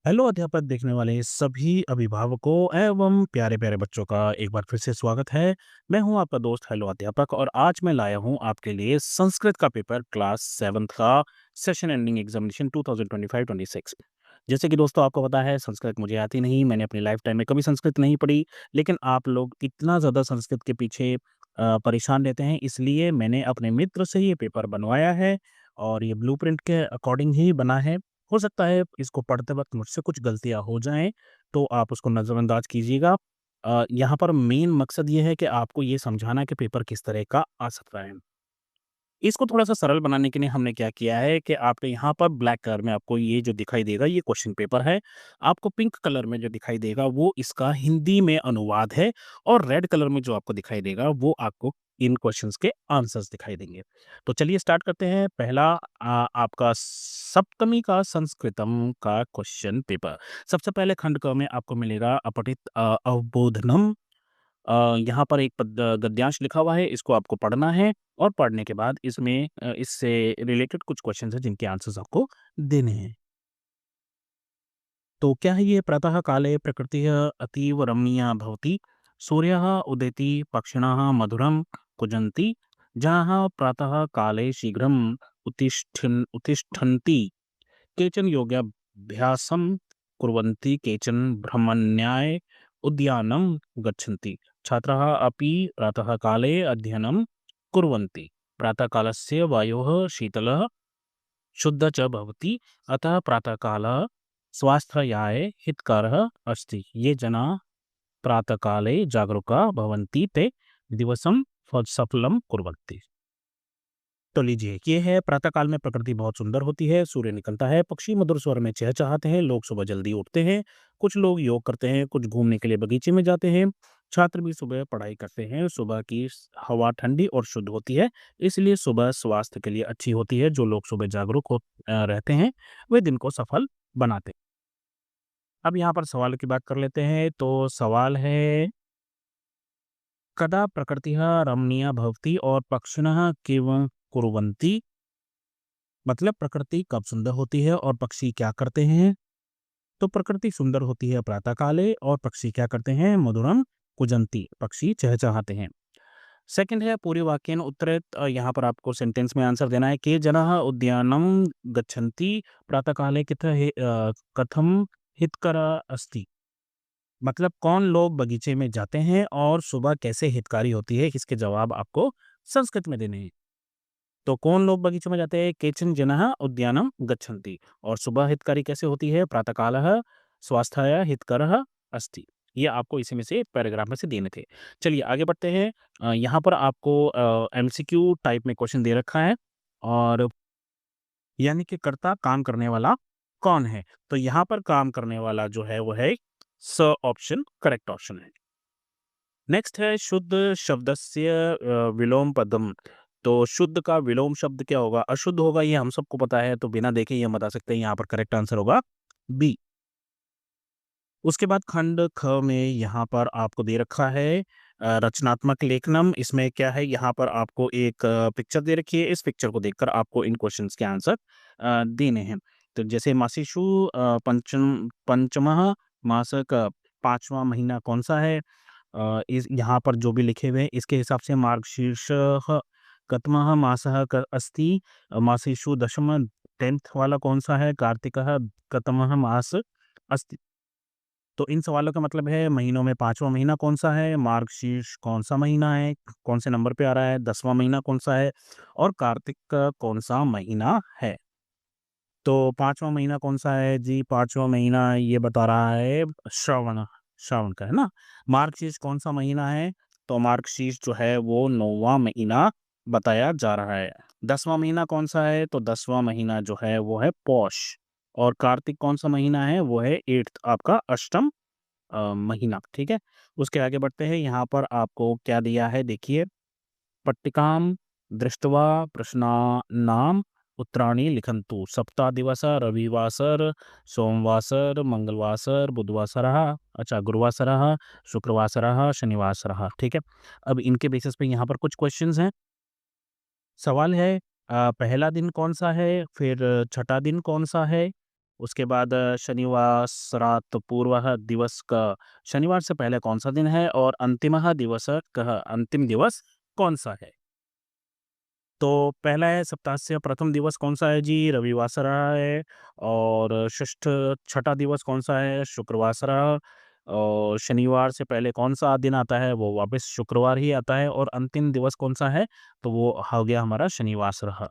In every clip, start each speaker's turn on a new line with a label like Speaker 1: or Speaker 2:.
Speaker 1: Hello अध्यापक देखने वाले सभी अभिभावकों एवं प्यारे-प्यारे बच्चों का एक बार फिर से स्वागत है। मैं हूं आपका दोस्त हेलो अध्यापक और आज मैं लाया हूं आपके लिए संस्कृत का पेपर क्लास 7th का सेशन एंडिंग एग्जामिनेशन 2025-26। जैसे कि दोस्तों आपको पता है संस्कृत मुझे आती नहीं, मैंने अपनी लाइफ टाइम में कभी संस्कृत नहीं पढ़ी, लेकिन आप लोग इतना ज़्यादा संस्कृत के पीछे परेशान रहते हैं इसलिए मैंने अपने मित्र से ये पेपर बनवाया है और ये ब्लूप्रिंट के अकॉर्डिंग ही बना है। हो सकता है इसको पढ़ते वक़्त मुझसे कुछ गलतियाँ हो जाएँ, तो आप उसको नज़रअंदाज कीजिएगा। यहाँ पर मेन मकसद ये है कि आपको ये समझाना है कि पेपर किस तरह का आ सकता है। इसको थोड़ा-सा सरल बनाने के लिए हमने क्या किया है कि आपके यहाँ पर ब्लैक कलर में आपको ये जो दिखाई देगा ये क्वेश्चन पेपर है। आपको पिंक कलर में जो दिखाई देगा वो इसका हिंदी में अनुवाद है और रेड कलर में जो आपको दिखाई देगा वो आपको इन क्वेश्चंस के आंसर्स दिखाई देंगे। तो चलिए स्टार्ट करते हैं। पहला आपका सप्तमी का संस्कृतम का क्वेश्चन पेपर। सबसे पहले खंड क में आपको मिलेगा अपठित अवबोधनम। यहाँ पर एक गद्यांश लिखा हुआ है, इसको आपको पढ़ना है और पढ़ने के बाद इसमें इससे रिलेटेड कुछ क्वेश्चंस हैं जिनके आंसर्स आपको देने हैं। तो क्या है ये प्रातः काले प्रकृतिः अतीव रमणीया भवति, सूर्यः उदेति पक्षिणः मधुरं कूजन्ति, जहाँ प्रातः काले शीघ्रम् उत्तिष्ठन्ति, केचन योगाभ्यासं कुर्वन्ति, केचन भ्रमण्याय उद्यानं गच्छन्ति। छात्राः अपि प्रातःकाले अध्ययनं कुर्वन्ति। प्रातःकालस्य वायुः शीतलः, शुद्धः च भवति, अतः प्रातःकालः स्वास्थ्याय हितकरः अस्ति। ये जनाः प्रातःकाले जागरूकाः भवन्ति ते दिवसं सफलं कुर्वन्ति। तो लीजिए ये है प्रातःकाल में प्रकृति बहुत सुंदर होती है, सूर्य निकलता है, पक्षी मधुर स्वर में चहचहाते हैं, लोग सुबह जल्दी उठते हैं, कुछ लोग योग करते हैं, कुछ घूमने के लिए बगीचे में जाते हैं, छात्र भी सुबह पढ़ाई करते हैं। सुबह की हवा ठंडी और शुद्ध होती है, इसलिए सुबह स्वास्थ्य के लिए अच्छी होती है। जो लोग सुबह जागरूक रहते हैं वे दिन को सफल बनाते हैं। अब यहाँ पर सवाल की बात कर लेते हैं। तो सवाल है, कदा प्रकृतिः रमणीया भवति और पक्षिणः किं कुर्वन्ति। मतलब प्रकृति कब सुंदर होती है और पक्षी क्या करते हैं? तो प्रकृति सुंदर होती है प्रातःकाले और पक्षी क्या करते हैं? मधुरम कुजंती, पक्षी चहचहाते हैं। सेकंड है पूरे वाक्येन उत्तरेत। यहाँ पर आपको सेंटेंस में आंसर देना है कि जनाः उद्यानं गच्छन्ति प्रातःकाले कथम हितकर अस्ति। मतलब कौन लोग बगीचे में जाते हैं और सुबह कैसे हितकारी होती है, इसके जवाब आपको संस्कृत में देने हैं। तो कौन लोग बगीचे में जाते हैं? केचन जनः उद्यानं गच्छन्ति। और सुबह हितकारी कैसे होती है? प्रातःकालः स्वास्थ्याय हितकरः अस्ति। ये आपको इसी में से पैराग्राफ में से देने थे। चलिए आगे बढ़ते हैं। यहाँ पर आपको एमसीक्यू टाइप में क्वेश्चन दे रखा है और यानी कि कर्ता काम करने वाला कौन है? तो यहाँ पर काम करने वाला जो है वो है स ऑप्शन करेक्ट ऑप्शन है। नेक्स्ट है शुद्ध शब्दस्य विलोम पदम। तो शुद्ध का विलोम शब्द क्या होगा? अशुद्ध होगा, ये हम सबको पता है, तो बिना देखे ही हम बता सकते हैं यहाँ पर करेक्ट आंसर होगा बी। उसके बाद खंड ख में यहाँ पर आपको दे रखा है रचनात्मक लेखनम। इसमें क्या है, यहाँ पर आपको एक पिक्चर दे रखी है, इस पिक्चर को देखकर आपको इन क्वेश्चंस के आंसर देने हैं। तो जैसे मासीशु पंचमः मास का 5वां महीना कौन-सा है? इस यहाँ पर जो भी लिखे हुए हैं इसके हिसाब से मार्गशीर्षः कतमः मासः क अस्ति? मासेषु दशम 10th वाला कौन-सा है? कार्तिकः कतमः मास अस्ति? तो इन सवालों का मतलब है महीनों में 5वां महीना कौन-सा है? मार्गशीर्ष कौन-सा महीना है? कौन से नंबर पे आ रहा है? 10वां महीना कौन-सा है? और कार्तिक का कौन-सा महीना है? तो 5वां महीना कौन-सा है जी? 5वां महीना ये बता रहा है श्रावण, श्रावण का है ना? मार्गशीर्ष कौन-सा महीना है? तो मार्गशीर्ष जो है वो 9वां महीना बताया जा रहा है। 10वां महीना कौन-सा है? तो 10वां महीना जो है वो है पौष। और कार्तिक कौन-सा महीना है? वो है 8th आपका अष्टम महीना, ठीक है? उसके आगे बढ़ते हैं। यहाँ पर आपको क्या दिया है देखिए, पट्टिकां दृष्ट्वा प्रश्नानाम् उत्तराणि लिखन्तु। सप्ताहदिवसः, रविवासर, सोमवासर, मंगलवासर, बुधवासरः, अच्छा गुरुवासरः, शुक्रवासरः, शनिवासरः, ठीक है? अब इनके बेसिस पे यहाँ पर कुछ क्वेश्चंस हैं। सवाल है पहला दिन कौन-सा है? फिर छठा दिन कौन-सा है? उसके बाद शनिवासरात् पूर्वः दिवस का शनिवार से पहले कौन-सा दिन है और अंतिमः दिवसः कः अंतिम दिवस कौन-सा है? तो पहला है सप्ताहस्य प्रथम दिवस कौन-सा है जी? रविवासरः है और छठा दिवस कौन-सा है? शुक्रवासरः और शनिवार से पहले कौन-सा दिन आता है? वो वापस शुक्रवार ही आता है और अंतिम दिवस कौन-सा है? तो वो हो गया हमारा शनिवासरः।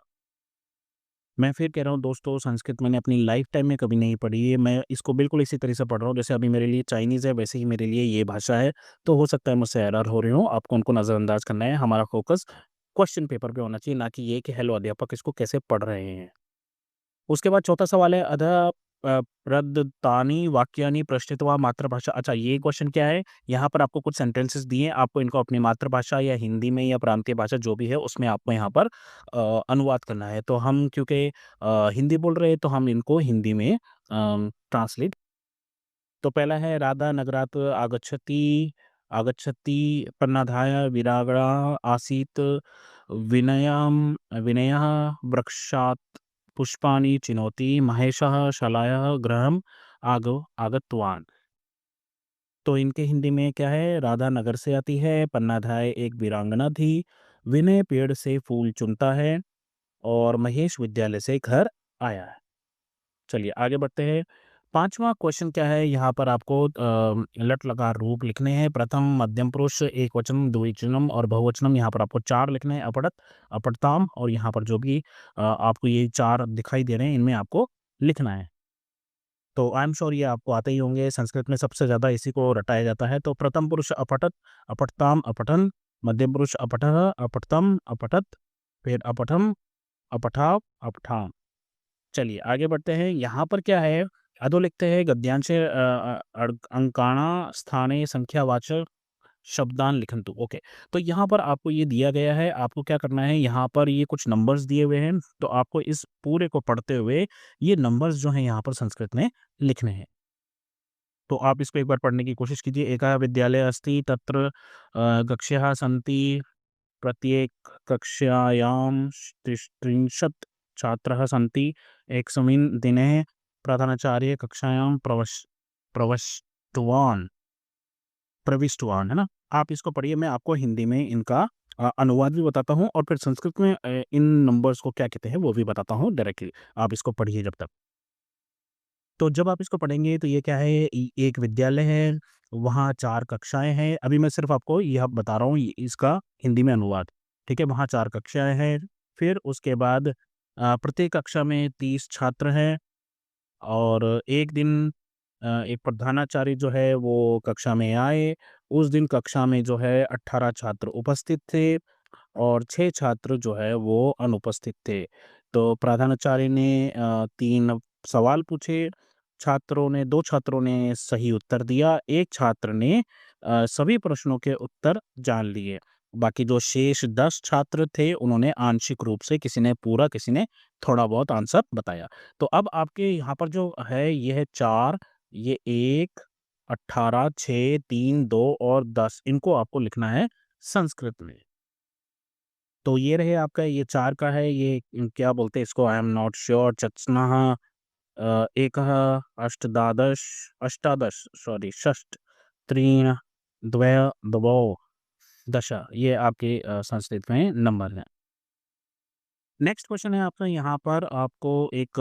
Speaker 1: मैं फिर कह रहा हूँ दोस्तों, संस्कृत मैंने अपनी लाइफ टाइम में कभी नहीं पढ़ी है। मैं इसको बिल्कुल इसी तरह से पढ़ रहा हूँ जैसे अभी मेरे लिए चाइनीज़ है, वैसे ही मेरे लिए ये भाषा है। तो हो सकता है मुझसे एरर हो रही हो, आपको उनको नज़रअंदाज करना है। हमारा फ़ोकस क्वेश्चन पेपर पे होना चाहिए, ना कि ये कि हेलो अध्यापक इसको कैसे पढ़ रहे हैं। उसके बाद चौथा सवाल है प्रदत्तानि वाक्यानि प्रश्नित्वा मातृभाषा। अच्छा, ये क्वेश्चन क्या है? यहाँ पर आपको कुछ सेंटेंसेस दिए हैं, आपको इनको अपनी मातृभाषा या हिंदी में या प्रांतीय भाषा जो भी है उसमें आपको यहाँ पर अनुवाद करना है। तो हम क्योंकि हिंदी बोल रहे हैं तो हम इनको हिंदी में ट्रांसलेट। तो पहला है राधा नगरात् आगच्छति पन्नाधाय विरागः आसीत् विनयः वृक्षात् पुष्पाणि चिनोति महेशः शालायाः गृहम् आगतवान्। तो इनके हिंदी में क्या है? राधा नगर से आती है, पन्नाधाय एक वीरांगना थी, विनय पेड़ से फूल चुनता है और महेश विद्यालय से घर आया है। चलिए आगे बढ़ते हैं। 5वां क्वेश्चन क्या है? यहाँ पर आपको लट लकार रूप लिखने हैं। प्रथम मध्यम पुरुष एकवचन, द्विवचनम और बहुवचनम यहाँ पर आपको 4 लिखने हैं। अपठत, अपठताम और यहाँ पर जो भी आपको ये 4 दिखाई दे रहे हैं, इनमें आपको लिखना है। तो आई एम श्योर ये आपको आते ही होंगे, संस्कृत में सबसे ज़्यादा इसी को रटाया जाता है। तो प्रथम पुरुष अपठत, अपठताम, अपठन, मध्यम पुरुष अपठः, अपठतम, अपठत, फिर अपठम, अपठाव, अपठाम। चलिए आगे बढ़ते हैं। यहाँ पर क्या है? अधोलिखित है गद्यांश अंकाणा स्थाने संख्यावाचक शब्दान लिखन्तु। ओके, तो यहाँ पर आपको ये दिया गया है, आपको क्या करना है? यहाँ पर ये कुछ नंबर्स दिए हुए हैं, तो आपको इस पूरे को पढ़ते हुए ये नंबर्स जो हैं यहाँ पर संस्कृत में लिखने हैं। तो आप इसको एक बार पढ़ने की कोशिश कीजिए। एकः विद्यालयः अस्ति तत्र कक्ष्याः सन्ति प्रत्येक कक्ष्यायां त्रिंशत् छात्राः सन्ति। एकस्मिन् दिने प्रधानाचार्य कक्षायां प्रविष्टवान् प्रविष्टवान्, है ना? आप इसको पढ़िए, मैं आपको हिंदी में इनका अनुवाद भी बताता हूँ और फिर संस्कृत में इन नंबर्स को क्या कहते हैं वो भी बताता हूँ डायरेक्टली। आप इसको पढ़िए जब तक। तो जब आप इसको पढ़ेंगे तो ये क्या है? एक विद्यालय है, वहाँ 4 कक्षाएँ हैं। अभी मैं सिर्फ़ आपको यह बता रहा हूँ इसका हिंदी में अनुवाद, ठीक है? वहाँ 4 कक्षाएँ हैं, फिर उसके बाद प्रत्येक कक्षा में 30 छात्र हैं और एक दिन एक प्रधानाचार्य जो है वो कक्षा में आए, उस दिन कक्षा में जो है 18 छात्र उपस्थित थे और 6 छात्र जो है वो अनुपस्थित थे। तो प्रधानाचार्य ने 3 सवाल पूछे, 2 छात्रों ने सही उत्तर दिया, 1 छात्र ने सभी प्रश्नों के उत्तर जान लिए। बाकी जो शेष 10 छात्र थे उन्होंने आंशिक रूप से, किसी ने पूरा, किसी ने थोड़ा बहुत आंसर बताया। तो अब आपके यहाँ पर जो है ये है 4, ये 1, 18, 6, 3, 2 और 10, इनको आपको लिखना है संस्कृत में। तो ये रहे आपका, ये 4 का है, ये क्या बोलते हैं इसको, आई एम नॉट श्योर। चत्स्नः एकः अष्टादश सॉरी षष्ठ त्रीन् द्वय द्वौ दश, ये आपके संस्कृत में नंबर हैं। नेक्स्ट क्वेश्चन है आपका, यहाँ पर आपको एक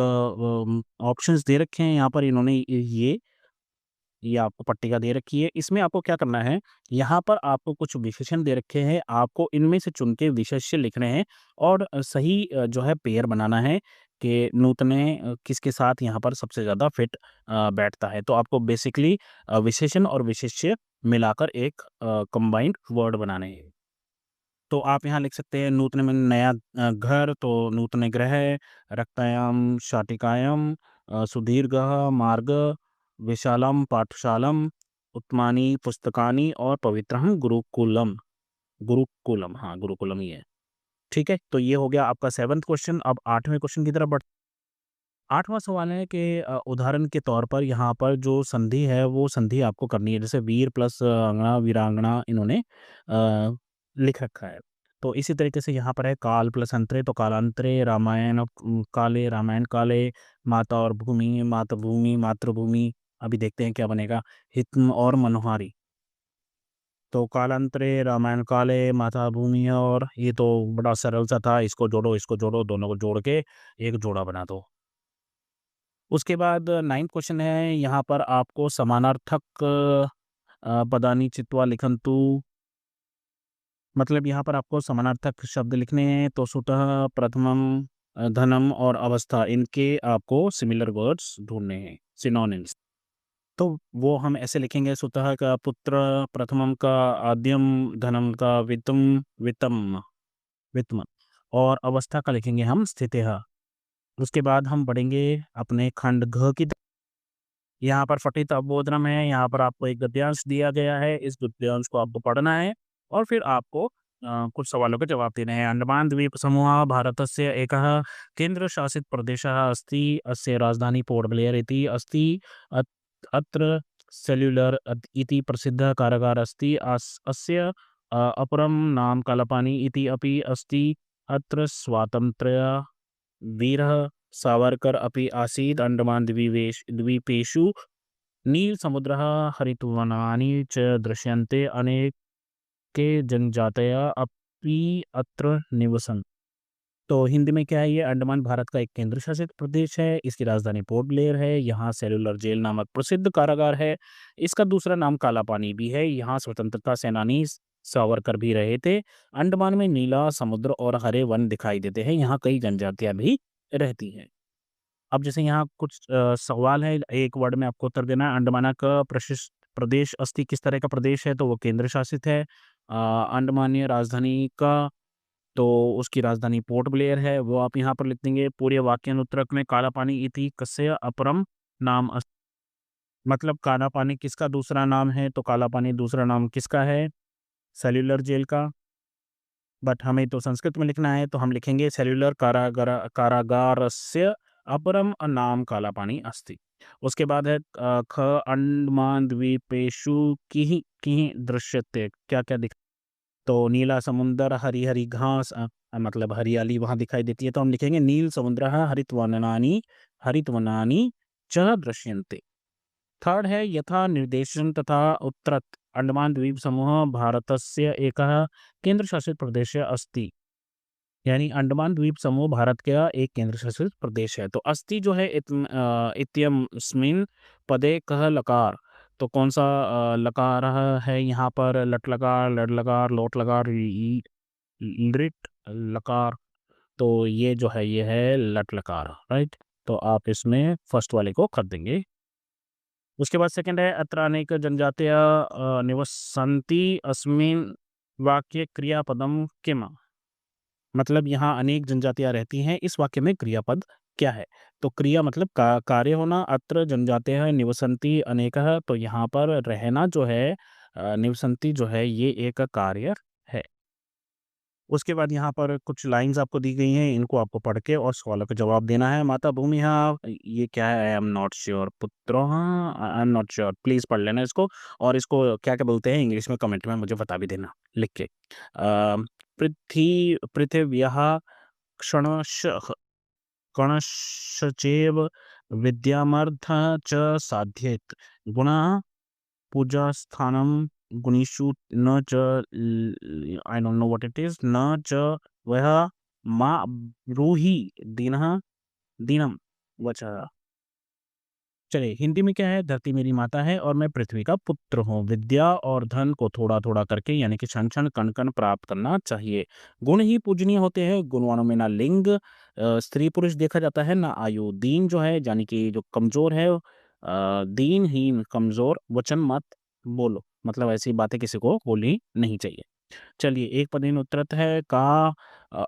Speaker 1: ऑप्शंस दे रखे हैं, यहाँ पर इन्होंने ये आपको पट्टिका दे रखी है। इसमें आपको क्या करना है, यहाँ पर आपको कुछ विशेषण दे रखे हैं, आपको इनमें से चुन के विशेष्य लिखने हैं और सही जो है पेयर बनाना है कि नूतने किसके साथ यहाँ पर सबसे ज़्यादा फिट बैठता है। तो आपको बेसिकली विशेषण और विशेष्य मिलाकर एक कंबाइंड वर्ड बनाने हैं। तो आप यहाँ लिख सकते हैं नूतन में नया घर, तो नूतन गृह, रक्तायाम शाटिकायाम, सुदीर्घः मार्ग, विशालम पाठशालम, उत्तमानि पुस्तकानि और पवित्रं गुरुकुलम। गुरुकुलम, हाँ, गुरुकुलम ही है। ठीक है? तो ये हो गया आपका 7वां क्वेश्चन। अब 8वें क्वेश्चन की तरफ बढ़ 8वां सवाल है कि उदाहरण के तौर पर यहाँ पर जो संधि है, वो संधि आपको करनी है। जैसे वीर प्लस अंगना, वीरांगना इन्होंने लिख रखा है। तो इसी तरीके से यहाँ पर है काल प्लस अंतरे, तो कालांतरे रामायण काले, रामायण काले, माता और भूमि, मातृभूमि, मातृभूमि। अभी देखते हैं क्या बनेगा, हित्म और मनोहारी। तो कालांतरे रामायण काले, माता भूमि, और ये तो बड़ा सरल सा था, इसको जोड़ो, दोनों को जोड़ के एक जोड़ा बना दो। उसके बाद 9th क्वेश्चन है, यहाँ पर आपको समानार्थक पदानि चित्वा लिखन्तु, मतलब यहाँ पर आपको समानार्थक शब्द लिखने हैं। तो स्वतः, प्रथमम, धनम और अवस्था, इनके आपको सिमिलर वर्ड्स ढूंढने हैं, सिनोनिम्स। तो वो हम ऐसे लिखेंगे, स्वतः का पुत्र, प्रथमम का आद्यम, धनम का वित्तम, वित्तम, वित्तम, और अवस्था का लिखेंगे हम स्थितः। उसके बाद हम बढ़ेंगे अपने खंड घ की। यहाँ पर फटित अवबोधनम है, यहाँ पर आपको एक गद्यांश दिया गया है, इस गद्यांश को आपको पढ़ना है और फिर आपको कुछ सवालों के जवाब देने हैं। अंडमान द्वीप समूह भारतस्य एकः केन्द्रशासित प्रदेशः अस्ति, अस्य राजधानी पोर्ट ब्लेयर इति अस्ति, अत्र सेल्युलर इति प्रसिद्धः कारागारः अस्ति, अस्य अपरं नाम कालापानी इति अपि अस्ति, अत्र स्वातन्त्र्य वीरः सावरकर अपि आसीत्, अंडमान द्वीपेषु नीलसमुद्रः, हरितवनानि च दृश्यन्ते, अनेके जनजातयः अपि अत्र निवसन्। तो हिंदी में क्या है, ये अंडमान भारत का एक केंद्र शासित प्रदेश है, इसकी राजधानी पोर्ट ब्लेयर है, यहाँ सेलुलर जेल नामक प्रसिद्ध कारागार है, इसका दूसरा नाम काला पानी भी है, यहाँ स्वतंत्रता सेनानी सावरकर भी रहे थे। अंडमान में नीला समुद्र और हरे वन दिखाई देते हैं, यहाँ कई जनजातियां भी रहती हैं। अब जैसे यहाँ कुछ सवाल है, एक वर्ड में आपको उत्तर देना है। अंडमान का प्रदेश अस्ति किस तरह का प्रदेश है, तो वो केंद्र शासित है। अंडमानीय राजधानी का, तो उसकी राजधानी पोर्ट ब्लेयर है, वो आप यहाँ पर लिख देंगे। पूरे वाक्यानुत्तरक में काला पानी इति कस्य अपरम नाम मतलब काला पानी किसका दूसरा नाम है, तो काला पानी दूसरा नाम किसका है, सेल्युलर जेल का। बट हमें तो संस्कृत में लिखना है, तो हम लिखेंगे सेल्युलर कारागारस्य अपरम नाम काला पानी अस्ति। उसके बाद है ख अंडमान द्वीपेषु किहि दृश्यते, क्या क्या दिख, तो नीला समुंदर, हरी हरी घास, मतलब हरियाली वहां दिखाई देती है, तो हम लिखेंगे नील समुद्र हरितवनानि, हरितवनानि च दृश्यन्ते। थर्ड है यथा निर्देशन तथा उत्तरत, अंडमान द्वीप समूह भारतस्य एकः केंद्र शासित प्रदेश अस्ति, यानी अंडमान द्वीप समूह भारत का एक केंद्र शासित प्रदेश है। तो अस्ति जो है इत्यस्मिन् पदे कह लकार, तो कौन सा लकार है यहाँ पर, लट लकार, लड लकार, लोट लकार, लिट लकार, तो ये जो है ये है लट लकार, राइट। तो आप इसमें फर्स्ट वाले को कर देंगे। उसके बाद सेकंड है अत्र अनेक जनजातयः निवसन्ति, अस्मिन् वाक्ये क्रियापदम किम, मतलब यहाँ अनेक जनजातियां रहती हैं, इस वाक्य में क्रियापद क्या है, तो क्रिया मतलब कार्य होना, अत्र जनजातयः निवसन्ति अनेकः, तो यहाँ पर रहना जो है निवसन्ति जो है ये एक कार्य है। उसके बाद यहाँ पर कुछ लाइंस आपको दी गई हैं, इनको आपको पढ़ के और सवालों का जवाब देना है। माता भूमि, हाँ ये क्या है, आई एम नॉट श्योर, पुत्र, हाँ I am not sure, please पढ़ लेना इसको, और इसको क्या क्या बोलते हैं इंग्लिश में कमेंट में मुझे बता भी देना लिख के। पृथिव्याः क्षणश कणश्चैव विद्यामर्थ च साध्येत, गुणः पूजास्थानं गुणीषु न च, I don't know what it is, न च वह मा ब्रूहि दीनः दीनम वचः। चलिए हिंदी में क्या है, धरती मेरी माता है और मैं पृथ्वी का पुत्र हूँ। विद्या और धन को थोड़ा थोड़ा करके यानी कि क्षण क्षण कण कण प्राप्त करना चाहिए। गुण ही पूजनीय होते हैं, गुणवानों में ना लिंग स्त्री पुरुष देखा जाता है, ना आयु। दीन जो है यानी कि जो कमजोर है, दीनहीन कमजोर वचन मत बोलो, मतलब ऐसी बातें किसी को बोलनी नहीं चाहिए। चलिए एक पदेन उत्तरत है का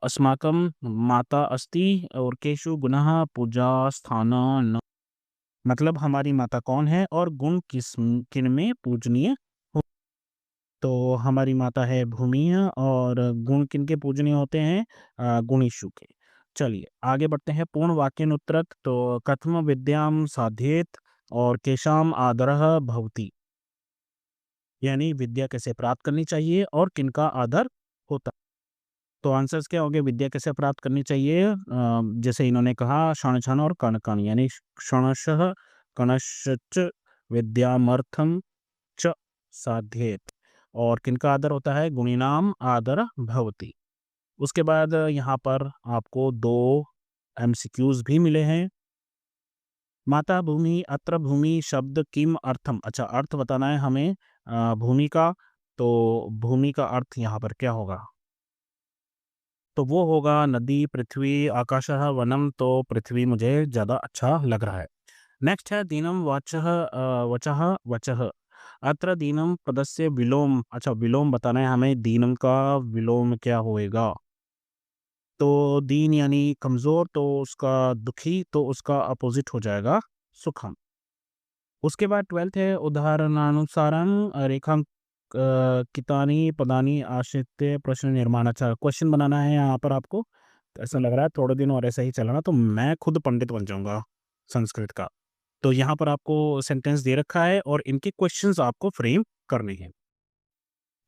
Speaker 1: अस्माकं माता अस्ति और केशु गुणः पूजा स्थान, मतलब हमारी माता कौन है और गुण किन में पूजनीय हो, तो हमारी माता है भूमि और गुण किन के पूजनीय होते हैं, गुणीशु के। चलिए आगे बढ़ते हैं पूर्ण वाक्यानुत्तरक, तो कथम विद्याम साध्येत और केशाम आदरः भवति, यानी विद्या कैसे प्राप्त करनी चाहिए और किनका आदर होता। तो आंसर्स क्या होंगे? विद्या कैसे प्राप्त करनी चाहिए? जैसे इन्होंने कहा क्षण-क्षण और कण-कण, यानी क्षणशः कणश्च विद्यामर्थं च साध्येत। और किनका आदर होता है? गुणिनाम आदर भवति। उसके बाद यहाँ पर आपको 2 एमसीक्यूज़ भी मिले हैं। माता भूमि अत्र भूमि शब्द किम अर्थम, अच्छा अर्थ बताना है हमें भूमि का, तो भूमि का अर्थ यहाँ पर क्या होगा? तो वो होगा नदी, पृथ्वी, आकाशः, वनम, तो पृथ्वी मुझे ज़्यादा अच्छा लग रहा है। नेक्स्ट है दीनम वचः वचः। अत्र दीनम पदस्य विलोम, अच्छा विलोम बताना है हमें, दीनम का विलोम क्या होएगा? तो दीन यानी कमज़ोर, तो उसका दुखी, तो उसका अपोज़िट हो जाएगा सुखम। उसके बाद 12th है उदाहरणानुसारं कितानि पदानि आश्रित्य प्रश्न निर्माण, अच्छा क्वेश्चन बनाना है यहाँ पर आपको। तो ऐसा लग रहा है थोड़े दिन और ऐसा ही चला ना तो मैं खुद पंडित बन जाऊँगा संस्कृत का। तो यहाँ पर आपको सेंटेंस दे रखा है और इनके क्वेश्चंस आपको फ्रेम करने हैं।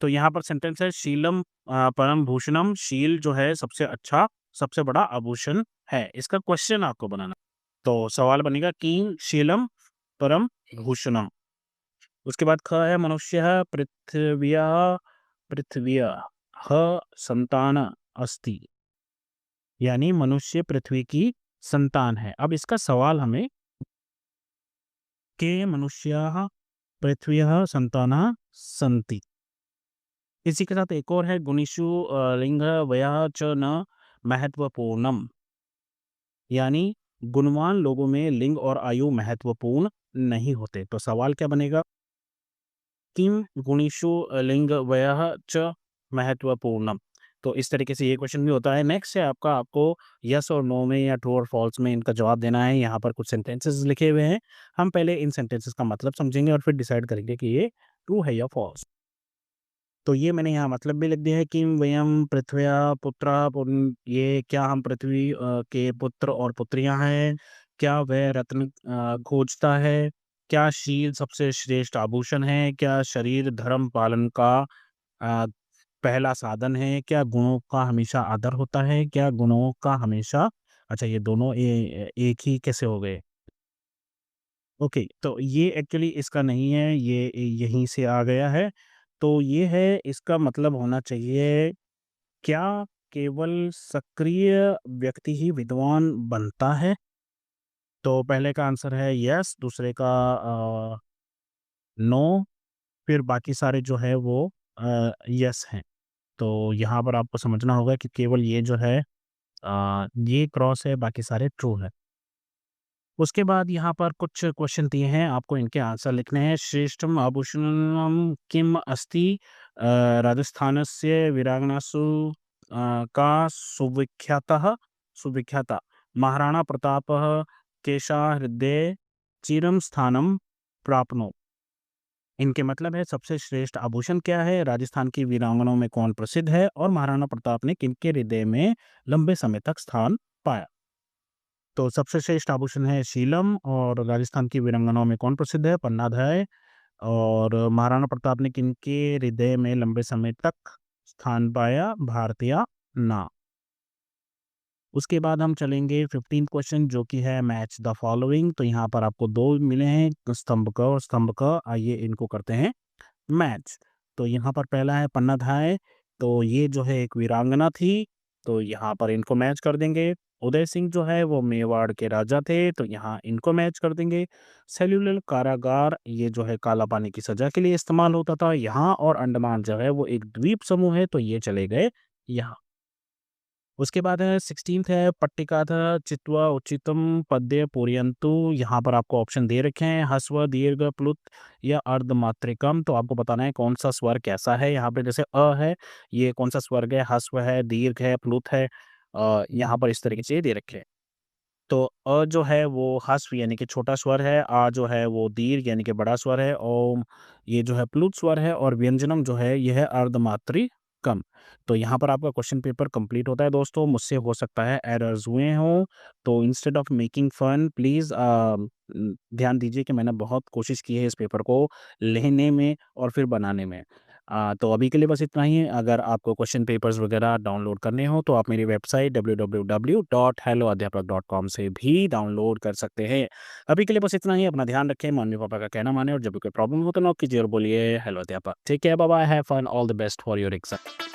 Speaker 1: तो यहाँ पर सेंटेंस है शीलम परम भूषणम, शील जो है सबसे अच्छा, सबसे बड़ा आभूषण है। इसका क्वेश्चन आपको बनाना। तो सवाल बनेगा किं शीलम परम भूषणम। उसके बाद ख है मनुष्यः पृथिव्याः संतान अस्ति, यानी मनुष्य पृथ्वी की संतान है। अब इसका सवाल हमें के मनुष्याः पृथ्व्याः संतानः सन्ति। इसी के साथ एक और है गुणिषु लिंग वयः च न महत्वपूर्णम, यानी गुणवान लोगों में लिंग और आयु महत्वपूर्ण नहीं होते। तो सवाल क्या बनेगा? किम गुणिषु लिंग वयः च महत्वपूर्णम। तो इस तरीके से ये क्वेश्चन भी होता है। नेक्स्ट है आपका, आपको यस और नो में या ट्रू और फॉल्स में इनका जवाब देना है। यहाँ पर कुछ सेंटेंसेस लिखे हुए हैं। हम पहले इन सेंटेंसेस का मतलब समझेंगे और फिर डिसाइड करेंगे कि ये ट्रू है या फॉल्स। तो ये मैंने यहाँ मतलब भी लिख दिया है कि वयम पृथ्व्या पुत्रः ये क्या हम पृथ्वी के पुत्र और पुत्रियां हैं? क्या वह रत्न खोजता है? क्या शील सबसे श्रेष्ठ आभूषण है? क्या शरीर धर्म पालन का अ, पहला साधन है? क्या गुणों का हमेशा आदर होता है? क्या गुणों का हमेशा, अच्छा ये दोनों एक ही कैसे हो गए? ओके, तो ये एक्चुअली इसका नहीं है, ये यहीं से आ गया है। तो ये है, इसका मतलब होना चाहिए, क्या केवल सक्रिय व्यक्ति ही विद्वान बनता है? तो पहले का आंसर है यस, दूसरे का नो, फिर बाकी सारे जो है वो यस हैं। तो यहाँ पर आपको समझना होगा कि केवल ये जो है ये क्रॉस है, बाकी सारे ट्रू है। उसके बाद यहाँ पर कुछ क्वेश्चन दिए हैं, आपको इनके आंसर लिखने हैं। श्रेष्ठम आभूषणम किम अस्ति? राजस्थानस्य वीरांगनासु का सुविख्याता महाराणा प्रतापः केशा हृदये चिरं स्थानं प्राप्नोत्। इनके मतलब है सबसे श्रेष्ठ आभूषण क्या है, राजस्थान की वीरांगनाओं में कौन प्रसिद्ध है और महाराणा प्रताप ने किनके हृदय में लंबे समय तक स्थान पाया। तो सबसे श्रेष्ठ आभूषण है शीलम, और राजस्थान की वीरांगनाओं में कौन प्रसिद्ध है? पन्नाधाय। और महाराणा प्रताप ने किनके हृदय में लंबे समय तक स्थान पाया? भारतीय ना। उसके बाद हम चलेंगे 15 क्वेश्चन, जो कि है मैच द फॉलोइंग। तो यहाँ पर आपको 2 मिले हैं, स्तंभ क और स्तंभ क। आइए इनको करते हैं मैच। तो यहाँ पर पहला है पन्नाधाय, तो ये जो है एक वीरांगना थी, तो यहाँ पर इनको मैच कर देंगे। उदय सिंह जो है वो मेवाड़ के राजा थे, तो यहाँ इनको मैच कर देंगे। सेल्युलर कारागार, ये जो है काला पानी की सजा के लिए इस्तेमाल होता था यहाँ, और अंडमान जो है वो एक द्वीप समूह है, तो ये चले गए यहाँ। उसके बाद है 16th है पट्टिकाथा चित्वा उचितम पद्य पूरयन्तु। यहाँ पर आपको ऑप्शन दे रखे हैं, ह्रस्व, दीर्घ, प्लुत या अर्धमात्रिकम। तो आपको बताना है कौन सा स्वर कैसा है। यहाँ पे जैसे अ है, ये कौन सा स्वर्ग है? ह्रस्व है, दीर्घ है, प्लुत है। यहाँ पर इस तरीके से दे रखे हैं। तो अ जो है वो ह्रस्व यानी कि छोटा स्वर है, आ जो है वो दीर्घ यानी कि बड़ा स्वर है, ओम ये जो है प्लुत स्वर है, और व्यंजनम जो है ये है अर्धमात्री कम। तो यहाँ पर आपका क्वेश्चन पेपर कंप्लीट होता है दोस्तों। मुझसे हो सकता है एरर्स हुए हों, तो instead of making fun please ध्यान दीजिए कि मैंने बहुत कोशिश की है इस पेपर को लेने में और फिर बनाने में। तो अभी के लिए बस इतना ही है। अगर आपको क्वेश्चन पेपर्स वगैरह डाउनलोड करने हो तो आप मेरी वेबसाइट www.helloadhyapak.com से भी डाउनलोड कर सकते हैं। अभी के लिए बस इतना ही। अपना ध्यान रखें, मम्मी-पापा का कहना मानें और जब भी कोई प्रॉब्लम हो तो नॉक कीजिए और बोलिए हेलो अध्यापक। Take care, bye bye, have fun, all the best for your exam.